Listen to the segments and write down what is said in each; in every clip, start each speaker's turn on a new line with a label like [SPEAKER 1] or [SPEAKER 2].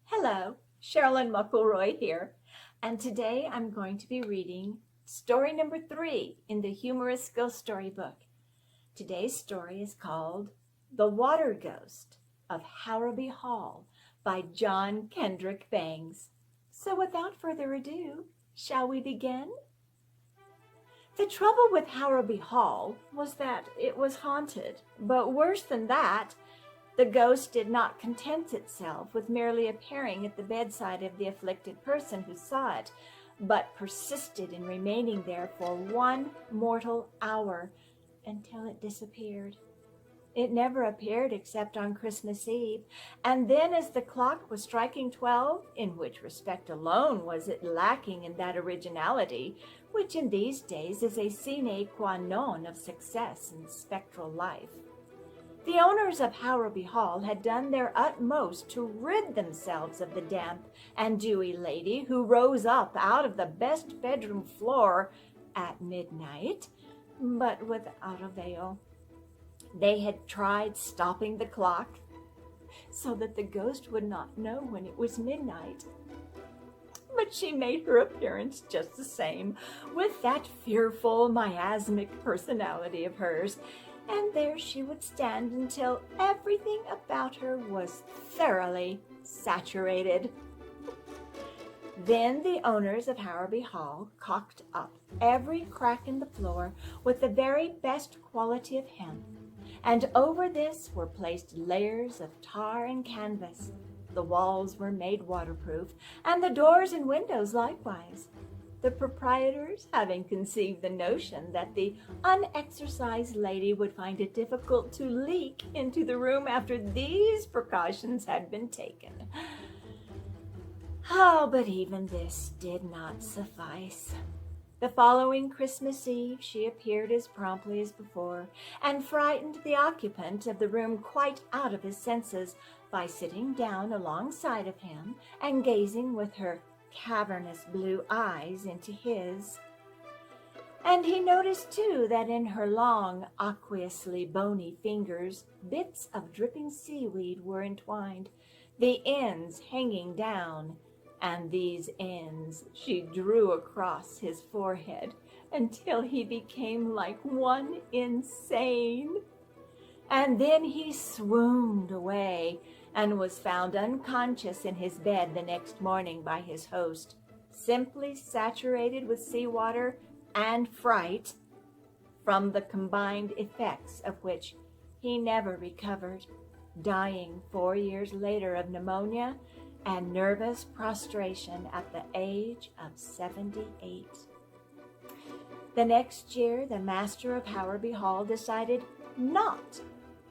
[SPEAKER 1] Hello, Sherlynn McElroy here, and today I'm going to be reading story number 3 in the humorous ghost story book. Today's story is called The Water Ghost of Harrowby Hall by John Kendrick Bangs. So without further ado, shall we begin? The trouble with Harrowby Hall was that it was haunted, but worse than that, the ghost did not content itself with merely appearing at the bedside of the afflicted person who saw it, but persisted in remaining there for 1 mortal hour until it disappeared. It never appeared except on Christmas Eve, and then as the clock was striking 12, in which respect alone was it lacking in that originality, which in these days is a sine qua non of success in spectral life. The owners of Harrowby Hall had done their utmost to rid themselves of the damp and dewy lady who rose up out of the best bedroom floor at midnight, but without avail. They had tried stopping the clock so that the ghost would not know when it was midnight. But she made her appearance just the same, with that fearful miasmic personality of hers, and there she would stand until everything about her was thoroughly saturated. Then the owners of Harrowby Hall caulked up every crack in the floor with the very best quality of hemp, and over this were placed layers of tar and canvas. The walls were made waterproof, and the doors and windows likewise. The proprietors having conceived the notion that the unexercised lady would find it difficult to leak into the room after these precautions had been taken. Oh, but even this did not suffice. The following Christmas Eve she appeared as promptly as before, and frightened the occupant of the room quite out of his senses by sitting down alongside of him and gazing with her cavernous blue eyes into his. And he noticed too that in her long, aqueously bony fingers bits of dripping seaweed were entwined, the ends hanging down, and these ends she drew across his forehead until he became like one insane. And then he swooned away and was found unconscious in his bed the next morning by his host, simply saturated with seawater and fright, from the combined effects of which he never recovered, dying 4 years later of pneumonia and nervous prostration at the age of 78. The next year, the master of Harrowby Hall decided not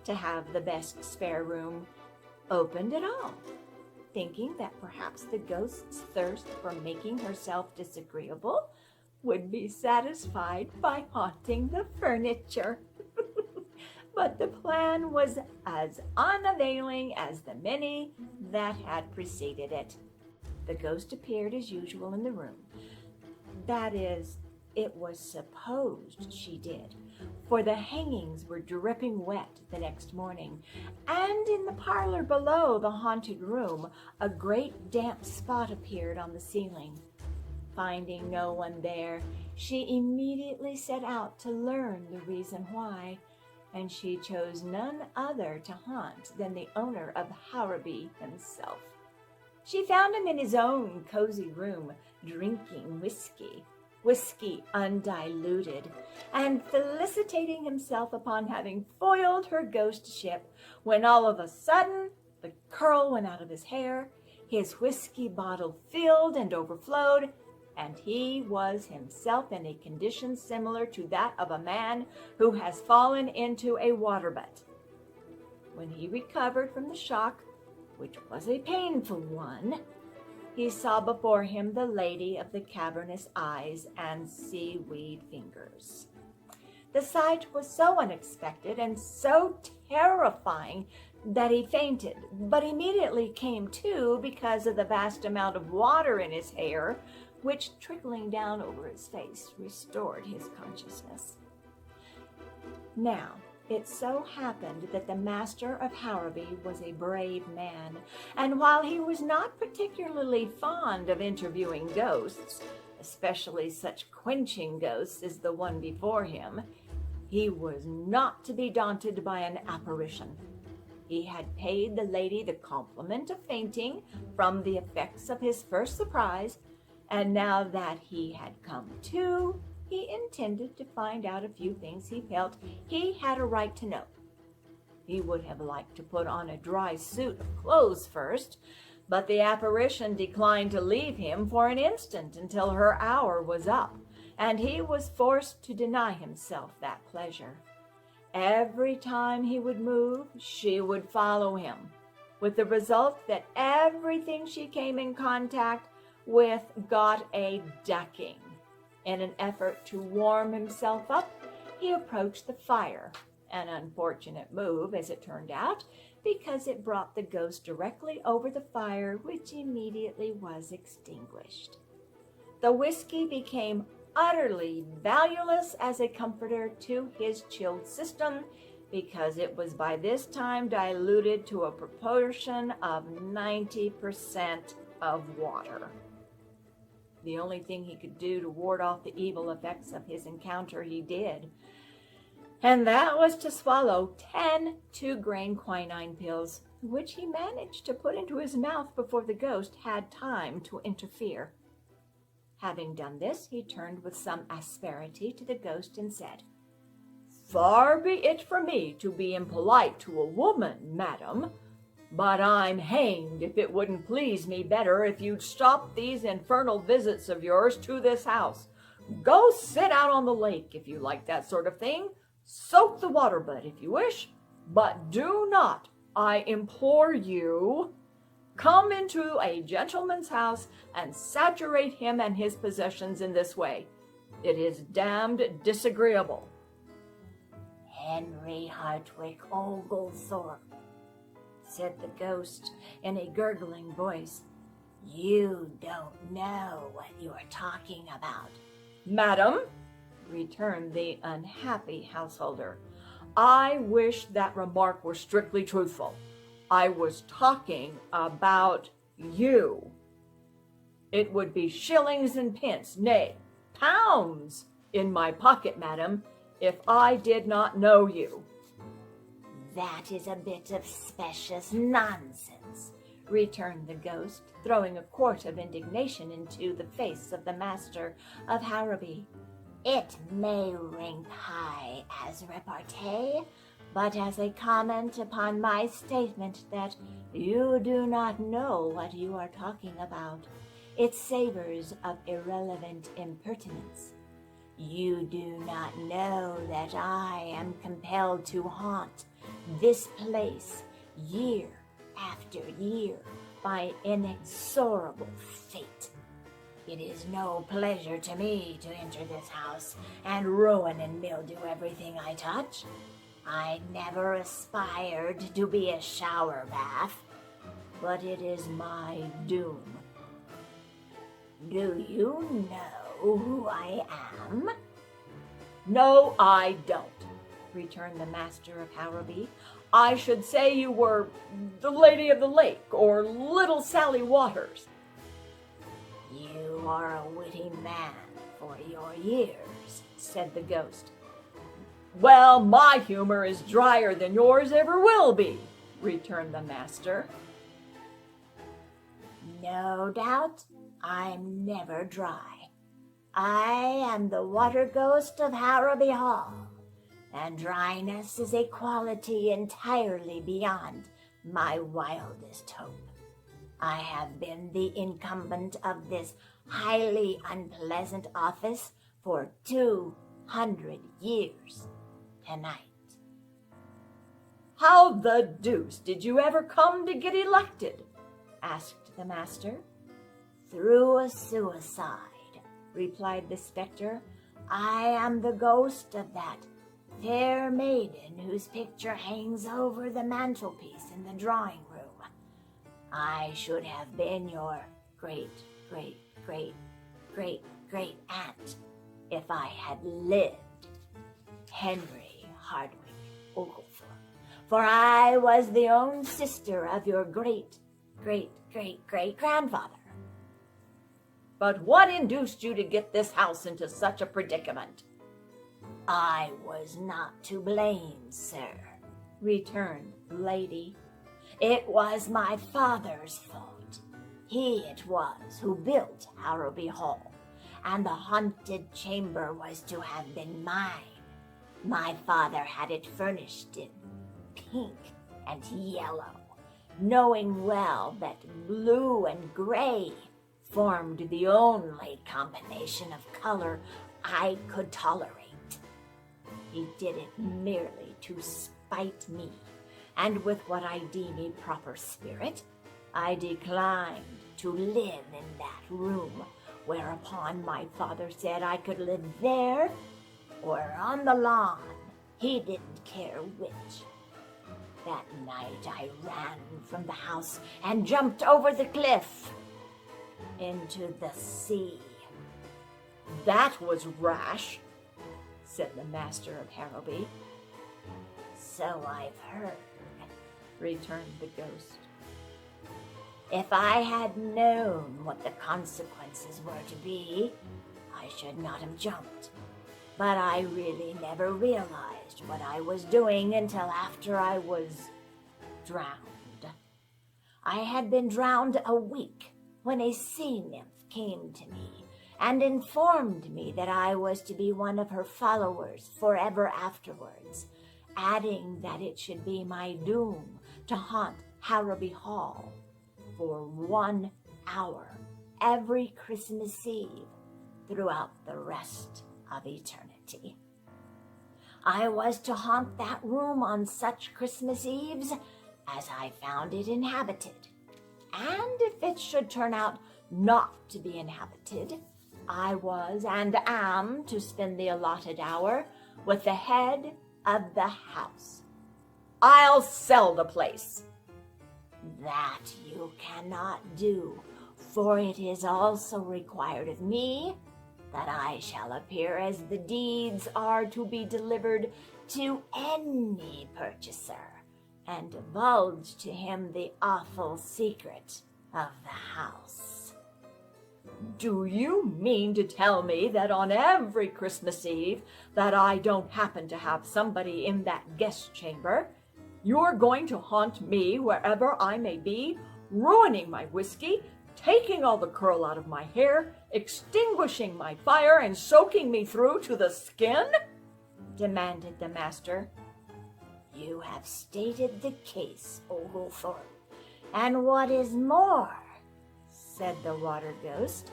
[SPEAKER 1] to have the best spare room opened at all, thinking that perhaps the ghost's thirst for making herself disagreeable would be satisfied by haunting the furniture. But the plan was as unavailing as the many that had preceded it. The ghost appeared as usual in the room. That is, it was supposed she did, for the hangings were dripping wet the next morning, and in the parlor below the haunted room a great damp spot appeared on the ceiling. Finding no one there, she immediately set out to learn the reason why, and she chose none other to haunt than the owner of Harrowby himself. She found him in his own cozy room, drinking whiskey undiluted, and felicitating himself upon having foiled her ghost ship, when all of a sudden the curl went out of his hair, his whiskey bottle filled and overflowed, and he was himself in a condition similar to that of a man who has fallen into a water butt. When he recovered from the shock, which was a painful one, he saw before him the lady of the cavernous eyes and seaweed fingers. The sight was so unexpected and so terrifying that he fainted, but immediately came to because of the vast amount of water in his hair, which, trickling down over his face, restored his consciousness. Now, it so happened that the master of Harrowby was a brave man, and while he was not particularly fond of interviewing ghosts, especially such quenching ghosts as the one before him, he was not to be daunted by an apparition. He had paid the lady the compliment of fainting from the effects of his first surprise, and now that he had come to, he intended to find out a few things he felt he had a right to know. He would have liked to put on a dry suit of clothes first, but the apparition declined to leave him for an instant until her hour was up, and he was forced to deny himself that pleasure. Every time he would move, she would follow him, with the result that everything she came in contact with got a ducking. In an effort to warm himself up, he approached the fire, an unfortunate move, as it turned out, because it brought the ghost directly over the fire, which immediately was extinguished. The whiskey became utterly valueless as a comforter to his chilled system, because it was by this time diluted to a proportion of 90% of water. The only thing he could do to ward off the evil effects of his encounter he did, and that was to swallow 10 2-grain quinine pills, which he managed to put into his mouth before the ghost had time to interfere. Having done this, he turned with some asperity to the ghost and said, "Far be it from me to be impolite to a woman, madam, but I'm hanged if it wouldn't please me better if you'd stop these infernal visits of yours to this house. Go sit out on the lake if you like that sort of thing. Soak the water butt if you wish, but do not, I implore you, come into a gentleman's house and saturate him and his possessions in this way. It is damned disagreeable."
[SPEAKER 2] "Henry Hartwick Oglethorpe," said the ghost in a gurgling voice, "you don't know what you're talking about."
[SPEAKER 1] "Madam," returned the unhappy householder, "I wish that remark were strictly truthful. I was talking about you. It would be shillings and pence, nay, pounds, in my pocket, madam, if I did not know you."
[SPEAKER 2] "That is a bit of specious nonsense,"
[SPEAKER 1] returned the ghost, throwing a quart of indignation into the face of the master of Harrowby.
[SPEAKER 2] "It may rank high as repartee, but as a comment upon my statement that you do not know what you are talking about, it savors of irrelevant impertinence. You do not know that I am compelled to haunt this place year after year by inexorable fate. It is no pleasure to me to enter this house and ruin and mildew everything I touch. I never aspired to be a shower bath, but it is my doom. Do you know who I am?"
[SPEAKER 1] "No, I don't," returned the master of Harrowby. "I should say you were the Lady of the Lake, or Little Sally Waters."
[SPEAKER 2] "You are a witty man for your years," said the ghost.
[SPEAKER 1] "Well, my humor is drier than yours ever will be," returned the master.
[SPEAKER 2] "No doubt I'm never dry. I am the water ghost of Harrowby Hall, and dryness is a quality entirely beyond my wildest hope. I have been the incumbent of this highly unpleasant office for 200 years tonight."
[SPEAKER 1] "How the deuce did you ever come to get elected?" asked the master.
[SPEAKER 2] "Through a suicide," replied the specter. "I am the ghost of that fair maiden whose picture hangs over the mantelpiece in the drawing room. I should have been your great-great-great-great-aunt if I had lived. Henry Hardwick, Oglethorpe, for I was the own sister of your great-great-great-great-grandfather.
[SPEAKER 1] But what induced you to get this house into such a predicament?
[SPEAKER 2] I was not to blame, sir, returned the lady. It was my father's fault. He it was who built Harrowby Hall, and the haunted chamber was to have been mine. My father had it furnished in pink and yellow, knowing well that blue and gray formed the only combination of color I could tolerate. He did it merely to spite me, and with what I deem a proper spirit, I declined to live in that room, whereupon my father said I could live there or on the lawn. He didn't care which. That night I ran from the house and jumped over the cliff into the sea.
[SPEAKER 1] That was rash, said the master of Harrowby.
[SPEAKER 2] So I've heard,
[SPEAKER 1] returned the ghost.
[SPEAKER 2] If I had known what the consequences were to be, I should not have jumped. But I really never realized what I was doing until after I was drowned. I had been drowned a week when a sea nymph came to me and informed me that I was to be one of her followers forever afterwards, adding that it should be my doom to haunt Harrowby Hall for 1 hour every Christmas Eve throughout the rest of eternity. I was to haunt that room on such Christmas Eves as I found it inhabited, and if it should turn out not to be inhabited, I was and am to spend the allotted hour with the head of the house.
[SPEAKER 1] I'll sell the place.
[SPEAKER 2] That you cannot do, for it is also required of me that I shall appear as the deeds are to be delivered to any purchaser, and divulge to him the awful secret of the house.
[SPEAKER 1] Do you mean to tell me that on every Christmas Eve that I don't happen to have somebody in that guest chamber, you're going to haunt me wherever I may be, ruining my whiskey, taking all the curl out of my hair, extinguishing my fire, and soaking me through to the skin? Demanded the master.
[SPEAKER 2] You have stated the case, Oglethorpe, and what is more, said the water ghost,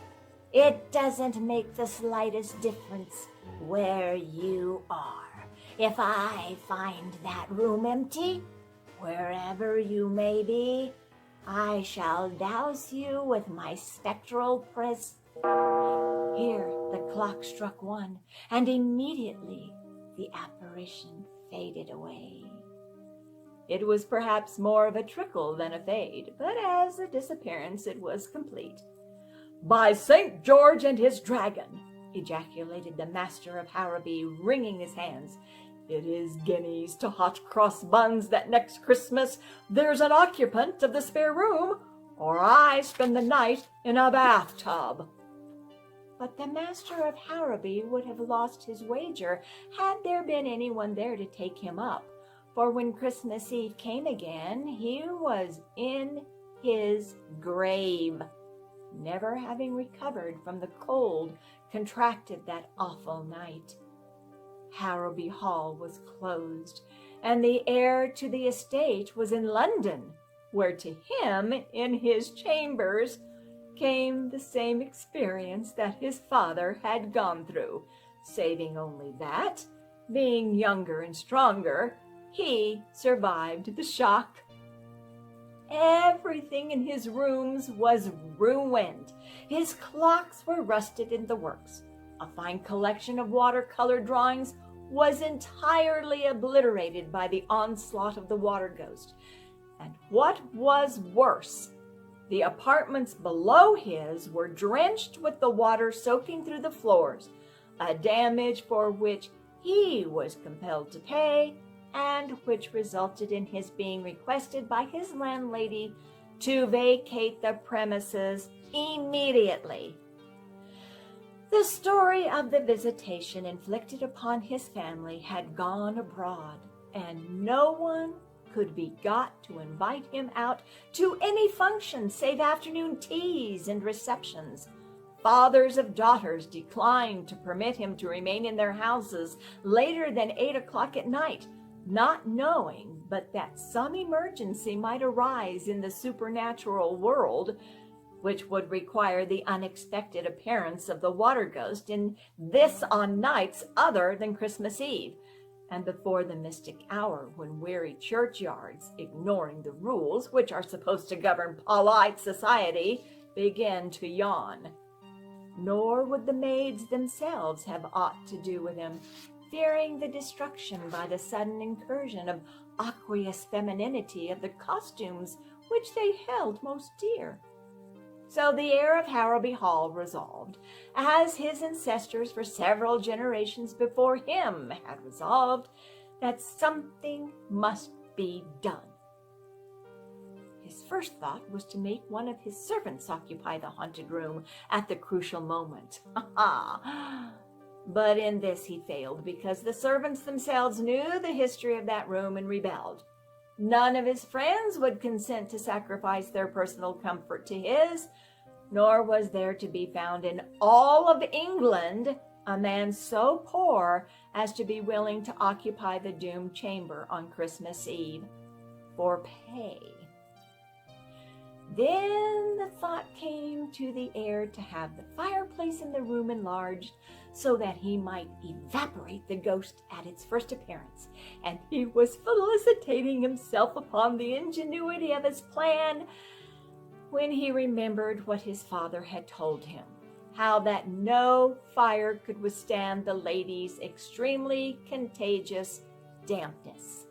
[SPEAKER 2] it doesn't make the slightest difference where you are. If I find that room empty, wherever you may be, I shall douse you with my spectral presence. Here the clock struck 1, and immediately the apparition faded away.
[SPEAKER 1] It was perhaps more of a trickle than a fade, but as a disappearance it was complete. By St. George and his dragon, ejaculated the master of Harrowby, wringing his hands. It is guineas to hot cross buns that next Christmas there's an occupant of the spare room, or I spend the night in a bathtub. But the master of Harrowby would have lost his wager had there been anyone there to take him up, for when Christmas Eve came again, he was in his grave, never having recovered from the cold contracted that awful night. Harrowby Hall was closed, and the heir to the estate was in London, where to him, in his chambers, came the same experience that his father had gone through, saving only that, being younger and stronger, he survived the shock. Everything in his rooms was ruined. His clocks were rusted in the works. A fine collection of watercolor drawings was entirely obliterated by the onslaught of the water ghost. And what was worse, the apartments below his were drenched with the water soaking through the floors, a damage for which he was compelled to pay, and which resulted in his being requested by his landlady to vacate the premises immediately. The story of the visitation inflicted upon his family had gone abroad, and no one could be got to invite him out to any function save afternoon teas and receptions. Fathers of daughters declined to permit him to remain in their houses later than 8 o'clock at night, not knowing but that some emergency might arise in the supernatural world, which would require the unexpected appearance of the water ghost in this on nights other than Christmas Eve, and before the mystic hour when weary churchyards, ignoring the rules which are supposed to govern polite society, begin to yawn. Nor would the maids themselves have aught to do with him, fearing the destruction by the sudden incursion of aqueous femininity of the costumes which they held most dear. So the heir of Harrowby Hall resolved, as his ancestors for several generations before him had resolved, that something must be done. His first thought was to make one of his servants occupy the haunted room at the crucial moment. But in this he failed, because the servants themselves knew the history of that room and rebelled. None of his friends would consent to sacrifice their personal comfort to his, nor was there to be found in all of England a man so poor as to be willing to occupy the doomed chamber on Christmas Eve for pay. Then the thought came to the heir to have the fireplace in the room enlarged so that he might evaporate the ghost at its first appearance, and he was felicitating himself upon the ingenuity of his plan when he remembered what his father had told him, how that no fire could withstand the lady's extremely contagious dampness.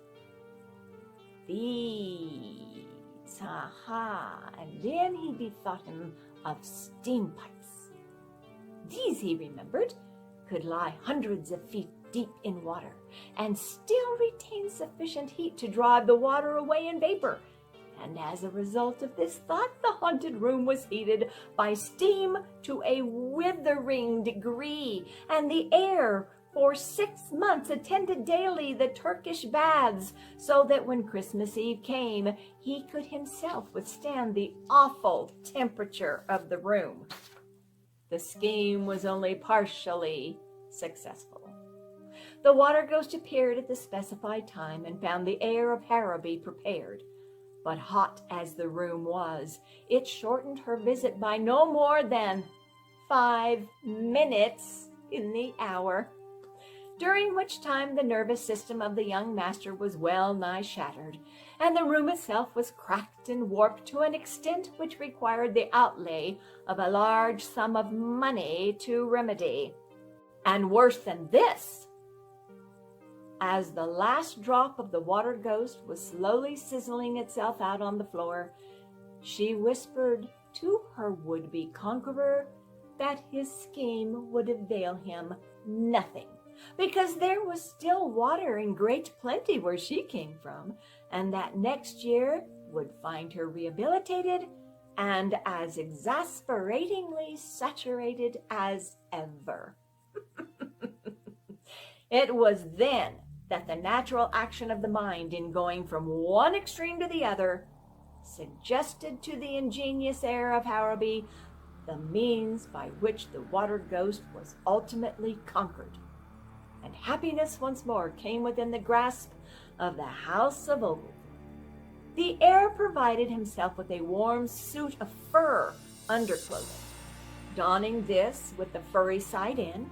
[SPEAKER 1] And then he bethought him of steam pipes. These, he remembered, could lie hundreds of feet deep in water and still retain sufficient heat to drive the water away in vapor. And as a result of this thought, the haunted room was heated by steam to a withering degree, and the heir for 6 months attended daily the Turkish baths, so that when Christmas Eve came, he could himself withstand the awful temperature of the room. The scheme was only partially successful. The water ghost appeared at the specified time and found the heir of Harrowby prepared. But hot as the room was, it shortened her visit by no more than 5 minutes in the hour, during which time the nervous system of the young master was well nigh shattered, and the room itself was cracked and warped to an extent which required the outlay of a large sum of money to remedy. And worse than this, as the last drop of the water ghost was slowly sizzling itself out on the floor, she whispered to her would-be conqueror that his scheme would avail him nothing, because there was still water in great plenty where she came from, and that next year would find her rehabilitated and as exasperatingly saturated as ever. It was then that the natural action of the mind in going from one extreme to the other suggested to the ingenious heir of Harrowby the means by which the water ghost was ultimately conquered, and happiness once more came within the grasp of the house of Ogilvy. The heir provided himself with a warm suit of fur underclothing. Donning this with the furry side in,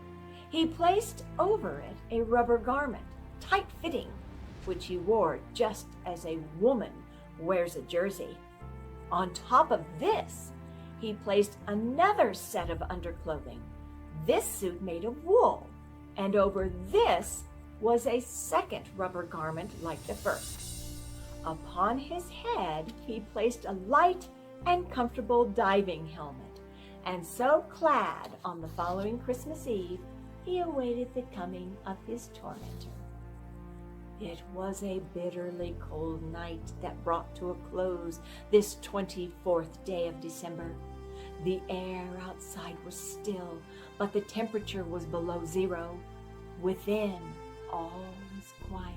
[SPEAKER 1] he placed over it a rubber garment, tight-fitting, which he wore just as a woman wears a jersey. On top of this, he placed another set of underclothing, this suit made of wool, and over this was a second rubber garment like the first. Upon his head he placed a light and comfortable diving helmet, and so clad on the following Christmas Eve, he awaited the coming of his tormentor. It was a bitterly cold night that brought to a close this 24th day of December. The air outside was still, but the temperature was below zero. Within, all was quiet.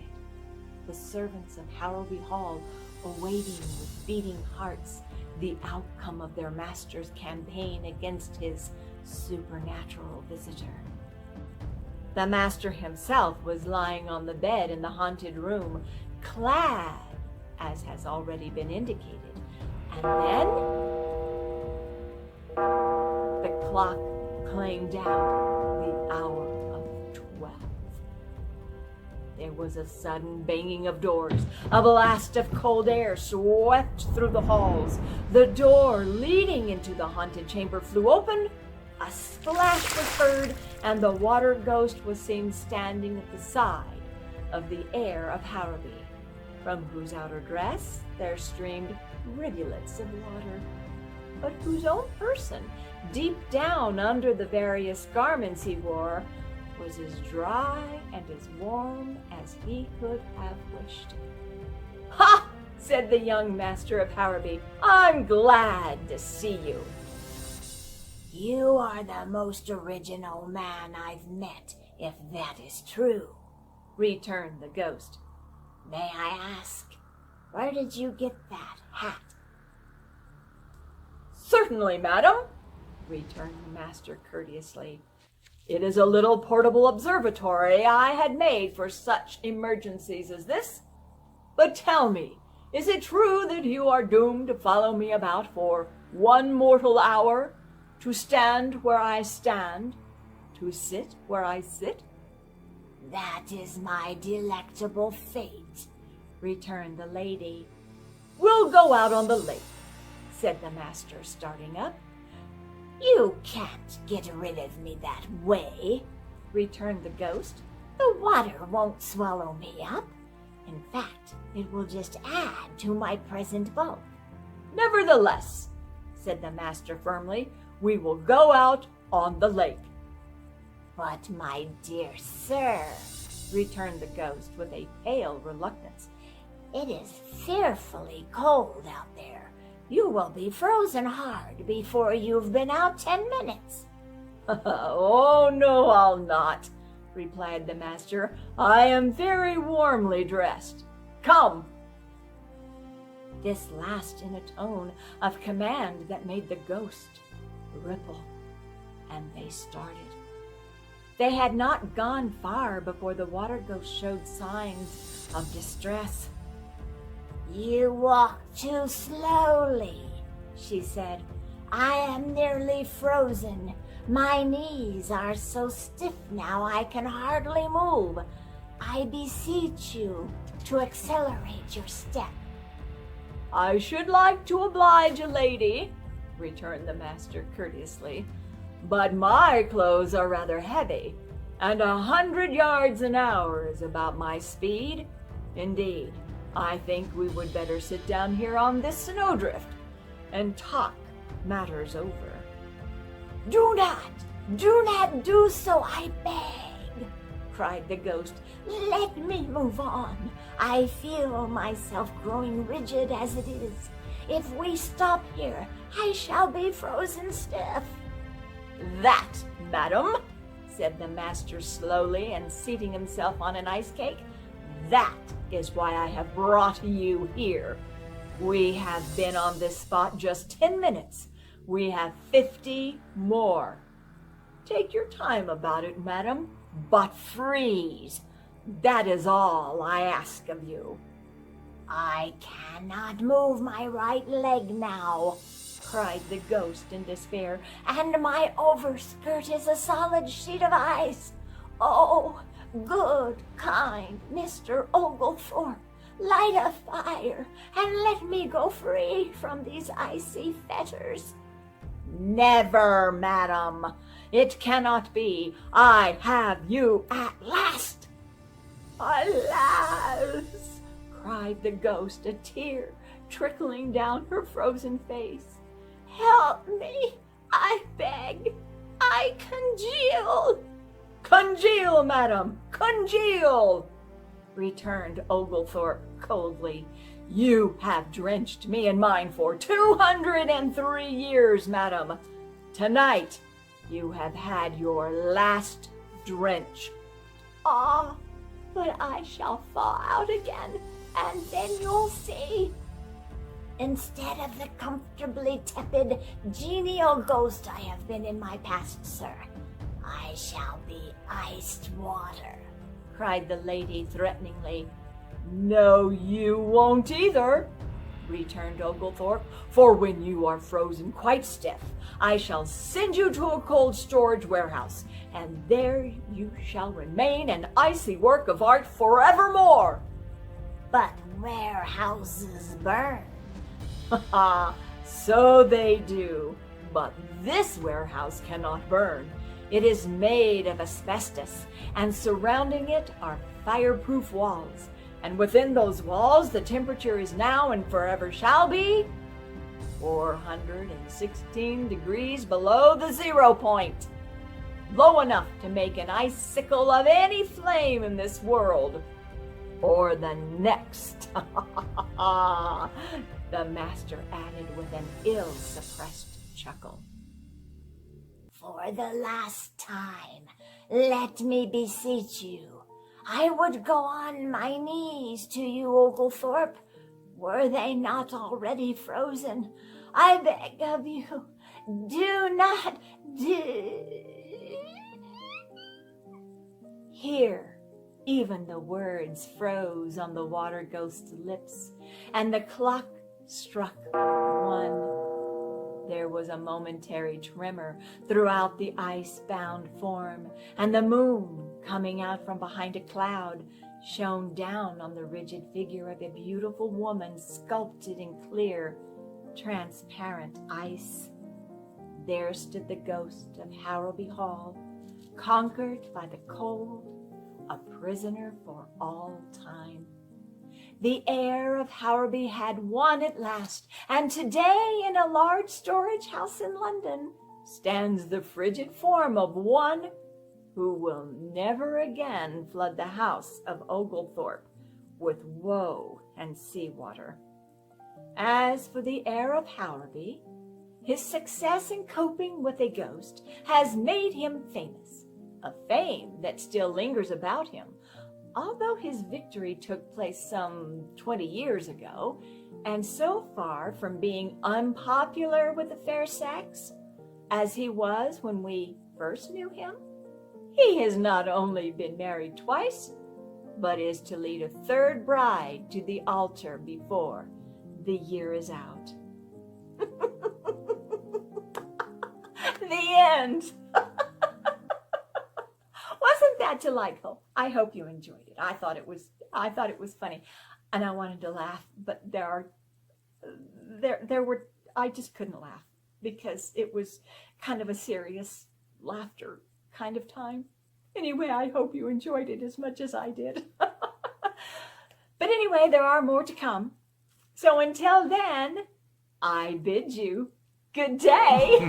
[SPEAKER 1] The servants of Harrowby Hall awaiting with beating hearts the outcome of their master's campaign against his supernatural visitor. The master himself was lying on the bed in the haunted room, clad, as has already been indicated. And then the clock clanged out the hour of 12. There was a sudden banging of doors. A blast of cold air swept through the halls. The door leading into the haunted chamber flew open. A splash was heard, and the water ghost was seen standing at the side of the heir of Harrowby, from whose outer dress there streamed rivulets of water, but whose own person, deep down under the various garments he wore, was as dry and as warm as he could have wished. "Ha!" said the young master of Harrowby. "I'm glad to see you."
[SPEAKER 2] You are the most original man I've met, if that is true,"
[SPEAKER 1] returned the ghost.
[SPEAKER 2] "May I ask, where did you get that hat?"
[SPEAKER 1] "Certainly, madam," returned the master courteously. "It is a little portable observatory I had made for such emergencies as this. But tell me, is it true that you are doomed to follow me about for one mortal hour, to stand where I stand, to sit where I sit?"
[SPEAKER 2] "That is my delectable fate," returned the lady.
[SPEAKER 1] "We'll go out on the lake," said the master, starting up.
[SPEAKER 2] "You can't get rid of me that way," returned the ghost. "The water won't swallow me up. In fact, it will just add to my present bulk."
[SPEAKER 1] "Nevertheless," said the master firmly, "we will go out on the lake."
[SPEAKER 2] "But, my dear sir,"
[SPEAKER 1] returned the ghost with a pale reluctance,
[SPEAKER 2] "it is fearfully cold out there. You will be frozen hard before you've been out 10 minutes.
[SPEAKER 1] "Oh, no, I'll not," replied the master. "I am very warmly dressed. Come." This last in a tone of command that made the ghost ripple, and they started. They had not gone far before the water ghost showed signs of distress.
[SPEAKER 2] "You walk too slowly," she said. "I am nearly frozen. My knees are so stiff now I can hardly move. I beseech you to accelerate your step."
[SPEAKER 1] "I should like to oblige a lady," returned the master courteously, "but my clothes are rather heavy, and 100 yards an hour is about my speed. Indeed, I think we would better sit down here on this snowdrift and talk matters over."
[SPEAKER 2] Do not do so, I beg," cried the ghost. "Let me move on. I feel myself growing rigid as it is. If we stop here, I shall be frozen stiff."
[SPEAKER 1] "That, madam," said the master slowly and seating himself on an ice cake, "that is why I have brought you here. We have been on this spot just 10 minutes. We have 50 more. Take your time about it, madam, but freeze. That is all I ask of you."
[SPEAKER 2] "I cannot move my right leg now," cried the ghost in despair, "and my overskirt is a solid sheet of ice. Oh, good, kind Mr. Oglethorpe, light a fire and let me go free from these icy fetters."
[SPEAKER 1] "Never, madam. It cannot be. I have you at last." "Alas!" cried the ghost, a tear trickling down her frozen face.
[SPEAKER 2] "Help me, I beg. I congeal."
[SPEAKER 1] Congeal, madam, congeal, returned Oglethorpe coldly. You have drenched me and mine for 203 years, madam. Tonight you have had your last drench.
[SPEAKER 2] Ah, but I shall thaw out again, and then you'll see. Instead of the comfortably tepid, genial ghost I have been in my past, sir, I shall be iced water,
[SPEAKER 1] cried the lady threateningly. No, you won't either, returned Oglethorpe, for when you are frozen quite stiff, I shall send you to a cold storage warehouse, and there you shall remain an icy work of art forevermore.
[SPEAKER 2] But warehouses burn.
[SPEAKER 1] So they do, but this warehouse cannot burn. It is made of asbestos, and surrounding it are fireproof walls. And within those walls, the temperature is now and forever shall be 416 degrees below the 0 point. Low enough to make an icicle of any flame in this world. Or the next, the master added with an ill-suppressed chuckle.
[SPEAKER 2] For the last time, let me beseech you. I would go on my knees to you, Oglethorpe, were they not already frozen. I beg of you, do not
[SPEAKER 1] Here, even the words froze on the water ghost's lips, and the clock struck 1. There was a momentary tremor throughout the ice-bound form, and the moon, coming out from behind a cloud, shone down on the rigid figure of a beautiful woman sculpted in clear, transparent ice. There stood the ghost of Harrowby Hall, conquered by the cold, a prisoner for all time. The heir of Harrowby had won at last, and today in a large storage house in London stands the frigid form of one who will never again flood the house of Oglethorpe with woe and seawater. As for the heir of Harrowby, his success in coping with a ghost has made him famous, a fame that still lingers about him, although his victory took place some 20 years ago, and so far from being unpopular with the fair sex, as he was when we first knew him, he has not only been married twice, but is to lead a third bride to the altar before the year is out. The end. Wasn't that delightful? I hope you enjoyed it. I thought it was funny, and I wanted to laugh, but I just couldn't laugh because it was kind of a serious laughter kind of time. Anyway, I hope you enjoyed it as much as I did. But anyway, there are more to come. So until then, I bid you good day.